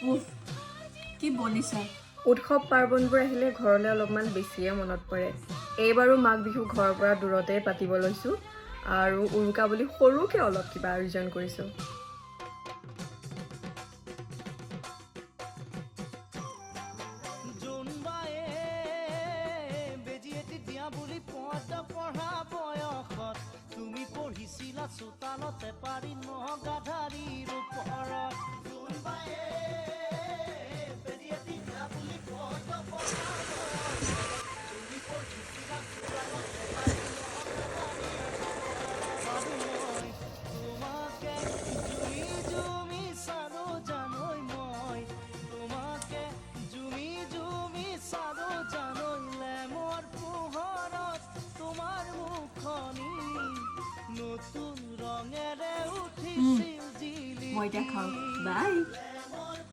উফ কি বনিছা উৎসৱ পাৰ্বণবোৰ আহিলে ঘৰলৈ অলপমান বেছিয়ে মনত পৰে এইবাৰো মাঘ বিহু ঘৰৰ পৰা দূৰতে পাতিব লৈছোঁ আৰু উৰুকা বুলি সৰুকৈ অলপ কিবা আয়োজন কৰিছোঁ তুমি পঢ়িছিলা চোতালতে পাৰি নগাধাৰীৰ ওপৰত তোমাকে জুমি জুমি চালো জানৈ মই তোমাকে জুমি জুমি চালো জানৈ লেমৰ পোহৰত তোমাৰ মুখনি নতুন ৰঙেৰে উঠিছিল জিলি মই এতিয়া খাওঁ বাই